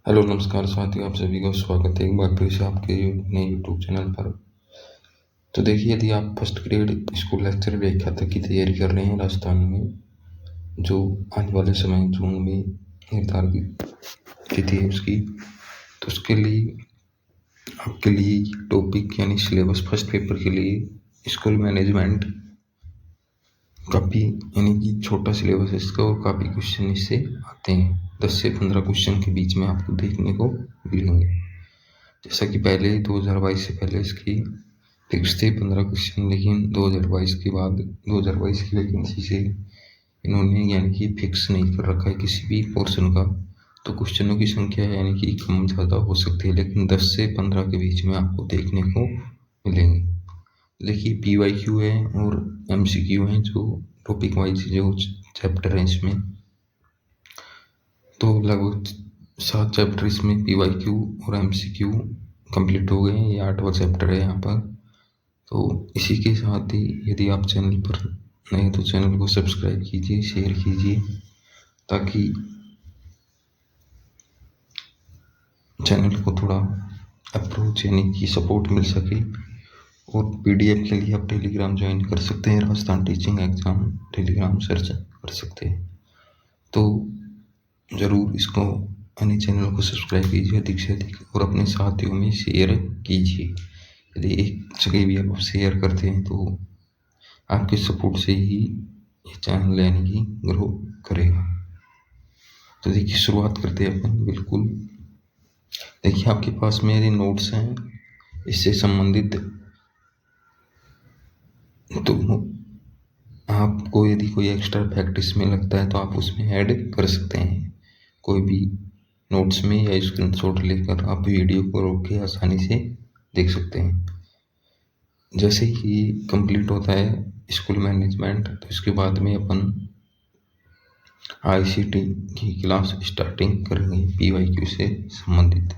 Hello नमस्कार साथियों, आप सभी का स्वागत है एक बार फिर से आपके नए यूट्यूब चैनल पर। तो देखिए, यदि आप फर्स्ट ग्रेड स्कूल लेक्चर व्याख्याता की तैयारी कर रहे हैं राजस्थान में, जो आने वाले समय जून में निर्धारित तिथि है उसकी, तो उसके लिए आपके लिए टॉपिक यानी सिलेबस फर्स्ट पेपर के लिए स्कूल मैनेजमेंट काफ़ी यानी कि छोटा सिलेबस है इसका, और काफ़ी क्वेश्चन इससे आते हैं। 10 से 15 क्वेश्चन के बीच में आपको देखने को मिलेंगे। जैसा कि पहले 2022 से पहले इसकी फिक्स थे 15 क्वेश्चन, लेकिन 2022 के बाद 2022 की वैकेंसी से इन्होंने यानी कि फिक्स नहीं कर रखा है किसी भी पोर्शन का। तो क्वेश्चनों की संख्या यानी कि कम ज़्यादा हो सकती है, लेकिन 10 से 15 के बीच में आपको देखने को मिलेंगे। देखिए, PYQ है और MCQ है, जो टॉपिक वाइज जो चैप्टर है इसमें। तो लगभग 7 चैप्टर इसमें PYQ और MCQ कंप्लीट हो गए हैं। ये 8वां चैप्टर है यहाँ पर। तो इसी के साथ ही यदि आप चैनल पर नए तो चैनल को सब्सक्राइब कीजिए, शेयर कीजिए, ताकि चैनल को थोड़ा अप्रोच यानी कि सपोर्ट मिल सके। और PDF के लिए आप टेलीग्राम ज्वाइन कर सकते हैं, Rajasthan teaching exam Telegram search कर सकते हैं। तो ज़रूर इसको यानी चैनल को सब्सक्राइब कीजिए अधिक से अधिक, और अपने साथियों में शेयर कीजिए। यदि एक जगह भी आप शेयर करते हैं तो आपके सपोर्ट से ही ये चैनल यानी कि ग्रो करेगा। तो देखिए, शुरुआत करते हैं अपन। बिल्कुल देखिए, आपके पास में यदि नोट्स हैं इससे संबंधित, तो आपको यदि कोई एक्स्ट्रा फैक्ट इसमें लगता है तो आप उसमें ऐड कर सकते हैं। कोई भी नोट्स में या स्क्रीनशॉट लेकर आप वीडियो को रोक के आसानी से देख सकते हैं। जैसे ही कंप्लीट होता है स्कूल मैनेजमेंट, तो इसके बाद में अपन ICT की क्लास स्टार्टिंग करेंगे PYQ से संबंधित।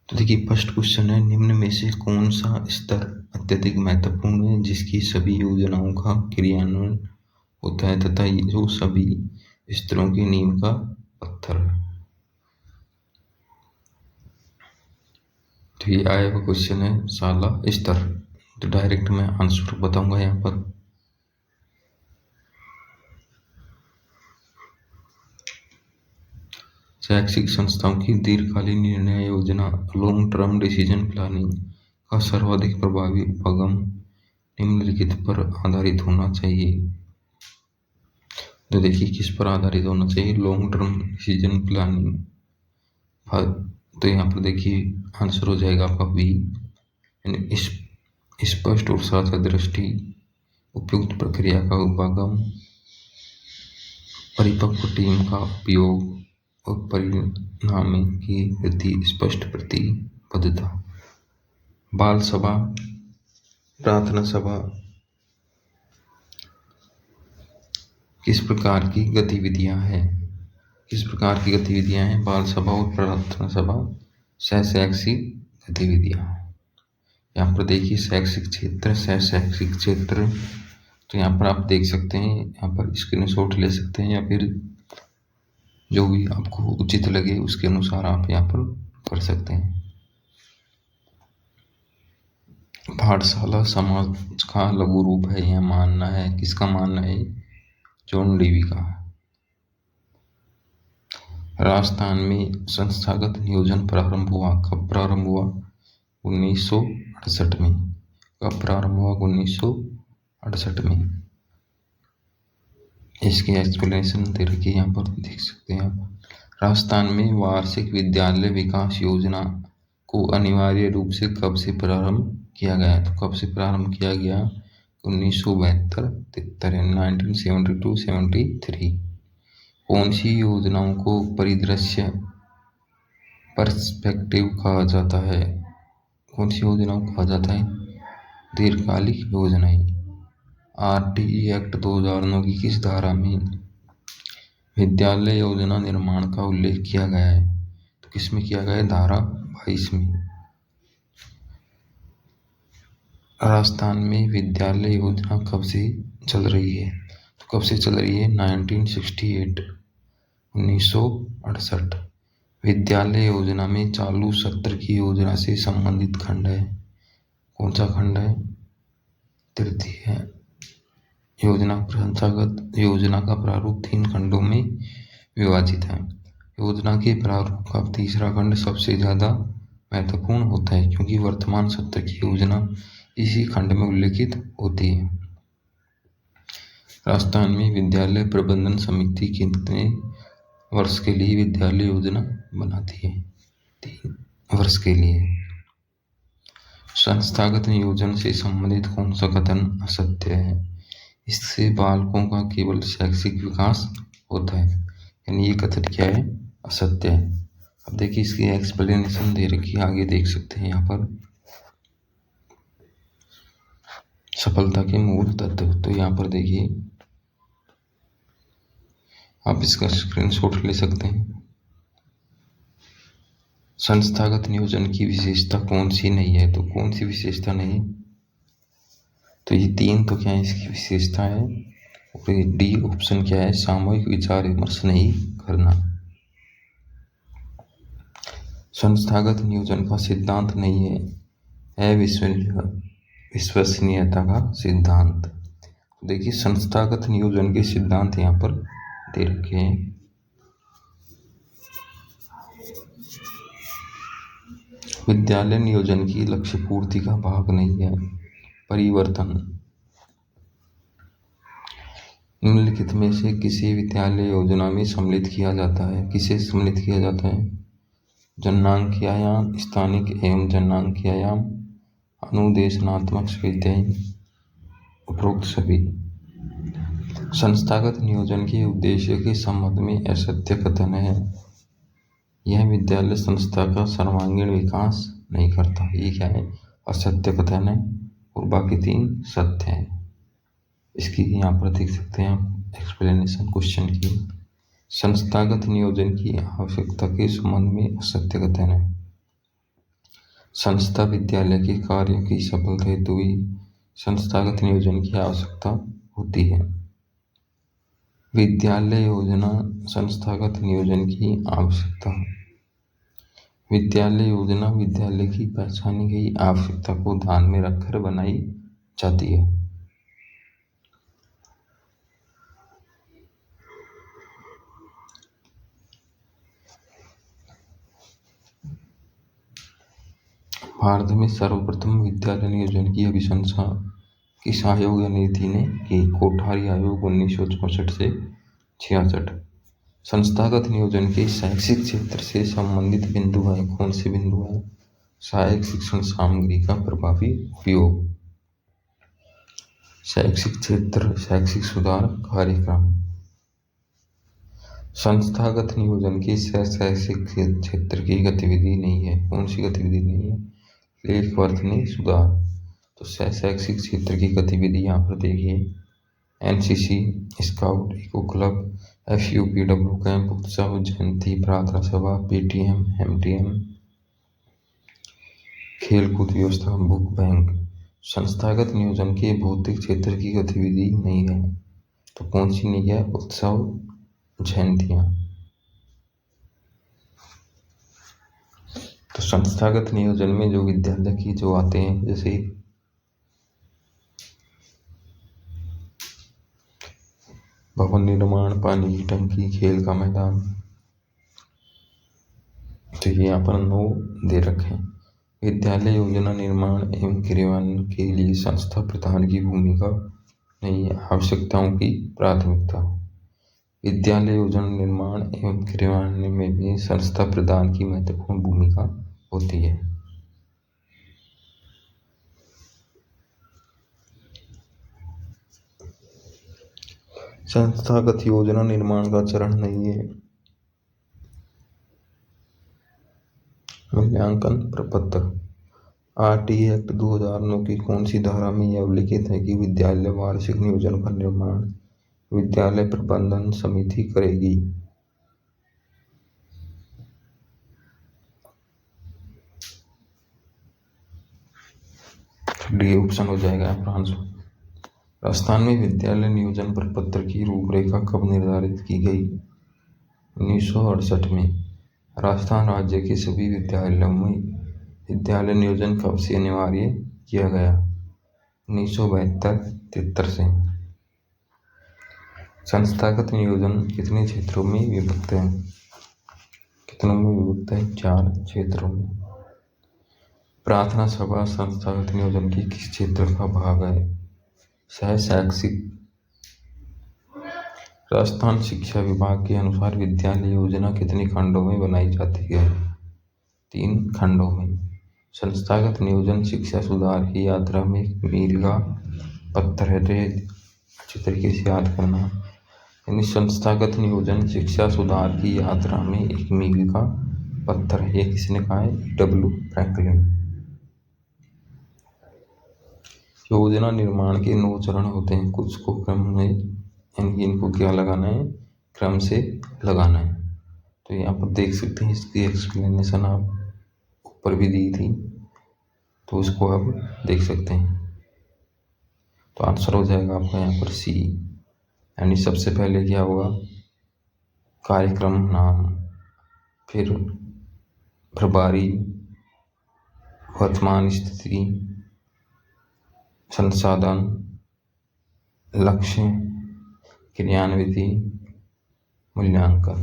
तो देखिए, फर्स्ट क्वेश्चन है, निम्न में से कौन सा स्तर अत्यधिक महत्वपूर्ण है जिसकी सभी योजनाओं का क्रियान्वयन होता है तथा जो सभी स्तरों की नींव का पत्थर है। तो ये आया हुआ क्वेश्चन है शाला स्तर। तो डायरेक्ट मैं आंसर बताऊंगा यहाँ पर। शैक्षिक संस्थाओं की दीर्घकालीन निर्णय योजना लॉन्ग टर्म डिसीजन प्लानिंग का सर्वाधिक प्रभावी उपगम निम्नलिखित पर आधारित होना चाहिए। तो देखिए, किस पर आधारित होना चाहिए? Long term decision planning. तो यहाँ पर देखिए आंसर हो जाएगा आपका बी, यानी स्पष्ट और साझा दृष्टि, उपयुक्त प्रक्रिया का उपगम, परिपक्व टीम का उपयोग और परिणाम की वृद्धि, स्पष्ट प्रतिबद्धता। बाल सभा, प्रार्थना सभा किस प्रकार की गतिविधियां हैं? किस प्रकार की गतिविधियां हैं? बाल सभा और प्रार्थना सभा सहशैक्षिक गतिविधियां। यहाँ पर देखिए शैक्षिक क्षेत्र, सहशैक्षिक क्षेत्र। तो यहाँ पर आप देख सकते हैं, यहाँ पर स्क्रीनशॉट ले सकते हैं, या फिर जो भी आपको उचित लगे उसके अनुसार आप यहाँ पर कर सकते हैं। पाठशाला समाज का लघु रूप है, यह मानना है। किसका मानना है? जॉन डेवी का। राजस्थान में संस्थागत नियोजन प्रारंभ हुआ। कब प्रारंभ हुआ? 1968 में। कब प्रारंभ हुआ? 1968 में। इसकी एक्सप्लेनेशन दे रखी है यहाँ पर, देख सकते हैं आप। राजस्थान में वार्षिक विद्यालय विकास योजना को अनिवार्य रूप से कब से प्रारंभ किया गया? तो कब से प्रारंभ किया गया? 1972-73, 1972-73। कौन सी योजनाओं को परिदृश्य पर्सपेक्टिव कहा जाता है? कौन सी योजनाओं को कहा जाता है? दीर्घकालिक योजनाएं। RTE एक्ट 2009 की किस धारा में विद्यालय योजना निर्माण का उल्लेख किया गया है? तो किसमें किया गया है? धारा 22 में। राजस्थान में विद्यालय योजना कब से चल रही है? तो कब से चल रही है? 1968, 1968। विद्यालय योजना में चालू सत्र की योजना से संबंधित खंड है। कौन सा खंड है? तृतीय। संस्थागत योजना का प्रारूप 3 खंडों में विभाजित है। योजना के प्रारूप का तीसरा खंड सबसे ज़्यादा महत्वपूर्ण होता है क्योंकि वर्तमान सत्र की योजना इसी खंड में उल्लेखित होती है। राजस्थान में विद्यालय प्रबंधन समिति कितने वर्ष के लिए विद्यालय योजना बनाती है? 3 वर्ष के लिए। संस्थागत नियोजन से संबंधित कौन सा कथन असत्य है? इससे बालकों का केवल शैक्षिक विकास होता है, यानी ये कथन क्या है? असत्य है। अब देखिए इसकी एक्सप्लेनेशन दे रखी है, आगे देख सकते हैं यहाँ पर। सफलता के मूल तत्व, तो यहाँ पर देखिए आप इसका स्क्रीनशॉट ले सकते हैं। संस्थागत नियोजन की विशेषता कौन सी नहीं है? तो कौन सी विशेषता नहीं? तो ये 3 तो क्या है इसकी विशेषता है। और डी ऑप्शन क्या है? सामूहिक विचार विमर्श नहीं करना। संस्थागत नियोजन का सिद्धांत नहीं है अविश्वसनीयता का सिद्धांत। देखिए संस्थागत नियोजन के सिद्धांत यहाँ पर दे रखे हैं। विद्यालय नियोजन की लक्ष्य पूर्ति का भाग नहीं है। परिवर्तन, निम्नलिखित में से किसी विद्यालय योजना में सम्मिलित किया जाता है? किसे सम्मिलित किया जाता है? जननांकीयायाम, स्थानिक एवं जननांकीयायाम, अनुदेशनात्मक स्वाध्याय, उपरोक्त सभी। संस्थागत नियोजन के उद्देश्य के संबंध में असत्य कथन है। यह विद्यालय संस्था का सर्वांगीण विकास नहीं करता। ये क्या है? असत्य कथन है। और बाकी 3 सत्य है। इसकी यहाँ पर देख सकते हैं आप एक्सप्लेनेशन क्वेश्चन की। संस्थागत नियोजन की आवश्यकता के संबंध में असत्य कथन है। संस्था विद्यालय के कार्यों की सफलता हेतु ही संस्थागत नियोजन की आवश्यकता होती है। विद्यालय योजना संस्थागत नियोजन की आवश्यकता। विद्यालय योजना विद्यालय की पहचानी गई आवश्यकता को ध्यान में रखकर बनाई जाती है। भारत में सर्वप्रथम विद्यालय नियोजन की अभिशंसा किस आयोग या नीति ने की? कोठारी आयोग 1964 से 66। संस्थागत नियोजन के शैक्षिक क्षेत्र से संबंधित बिंदु हैं। कौन से बिंदु हैं? सहायक शिक्षण सामग्री का प्रभावी उपयोग, शैक्षिक क्षेत्र, शैक्षिक सुधार कार्यक्रम। संस्थागत नियोजन की शैक्षिक क्षेत्र की गतिविधि नहीं है। कौन सी गतिविधि नहीं है? लेख वर्तनी सुधार। तो शैक्षिक क्षेत्र की गतिविधि यहाँ पर देखिए NCC, scout, eco club, FUPW camp, उत्सव, जयंती, प्रार्थना सभा, PTM, MTM, खेलकूद व्यवस्था, बुक बैंक। संस्थागत नियोजन के भौतिक क्षेत्र की गतिविधि नहीं है। तो कौन सी नहीं है? उत्सव, जयंतियाँ। तो संस्थागत नियोजन में जो विद्यालय की जो आते हैं जैसे भवन निर्माण, पानी की टंकी, खेल का मैदान, तो ये यहाँ पर 9 दे रखे हैं। विद्यालय योजना निर्माण एवं क्रियान्वयन के लिए संस्था प्रधान की भूमिका नहीं है। आवश्यकताओं की प्राथमिकता। विद्यालय योजना निर्माण एवं क्रियान्वयन में भी संस्था प्रधान की महत्वपूर्ण भूमिका होती है। संस्थागत योजना निर्माण का चरण नहीं है। मूल्यांकन प्रपत्र। RT एक्ट 2009 की कौन सी धारा में यह उल्लिखित है कि विद्यालय वार्षिक नियोजन का निर्माण विद्यालय प्रबंधन समिति करेगी? डी ऑप्शन हो जाएगा आंसर। राजस्थान में विद्यालय नियोजन प्रपत्र की रूपरेखा कब निर्धारित की गई? 1968 में। राजस्थान राज्य के सभी विद्यालयों में विद्यालय नियोजन कब से अनिवार्य किया गया? 1972-73 से। संस्थागत नियोजन कितने क्षेत्रों में विभक्त है? कितनों में विभक्त है? 4 क्षेत्रों में। प्रार्थना सभा संस्थागत नियोजन की किस क्षेत्र का भाग है? शैक्षिक। राजस्थान शिक्षा विभाग के अनुसार विद्यालय योजना कितने खंडों में बनाई जाती है? 3 खंडों में। संस्थागत नियोजन शिक्षा सुधार की यात्रा में एक मील का पत्थर है। तो ये अच्छी तरीके से याद करना। यानी संस्थागत नियोजन शिक्षा सुधार की यात्रा में एक मील का पत्थर है। ये किसने कहा है? W Franklin. योजना निर्माण के 9 चरण होते हैं। कुछ को क्रम में, यानी इनको क्या लगाना है? क्रम से लगाना है। तो यहाँ पर देख सकते हैं, इसकी एक्सप्लेनेशन आप ऊपर भी दी थी, तो उसको आप देख सकते हैं। तो आंसर हो जाएगा आपका यहाँ पर सी। यानी सबसे पहले क्या होगा? कार्यक्रम नाम, फिर प्रभारी, वर्तमान स्थिति, संसाधन, लक्ष्य, क्रियान्विति, मूल्यांकन।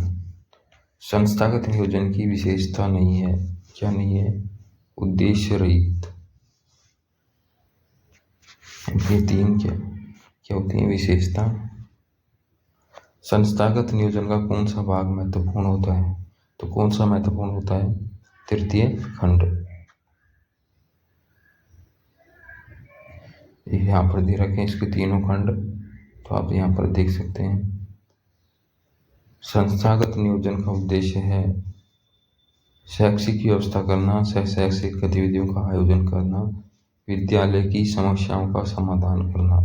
संस्थागत नियोजन की विशेषता नहीं है। क्या नहीं है? उद्देश्य रहित। ये 3 क्या होती है विशेषता? संस्थागत नियोजन का कौन सा भाग महत्वपूर्ण होता है? तो कौन सा महत्वपूर्ण होता है? तृतीय खंड। यहाँ पर दे रखे हैं इसके तीनों खंड, तो आप यहाँ पर देख सकते हैं। संस्थागत नियोजन का उद्देश्य है शैक्षिक व्यवस्था करना, शैक्षिक गतिविधियों का आयोजन करना, विद्यालय की समस्याओं का समाधान करना।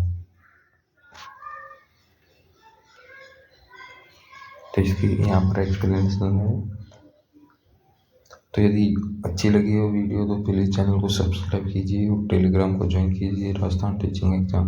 तो इसकी यहाँ पर एक्सप्लेनेशन है। तो यदि अच्छी लगी हो वीडियो तो प्लीज़ चैनल को सब्सक्राइब कीजिए और टेलीग्राम को ज्वाइन कीजिए राजस्थान टीचिंग एग्जाम।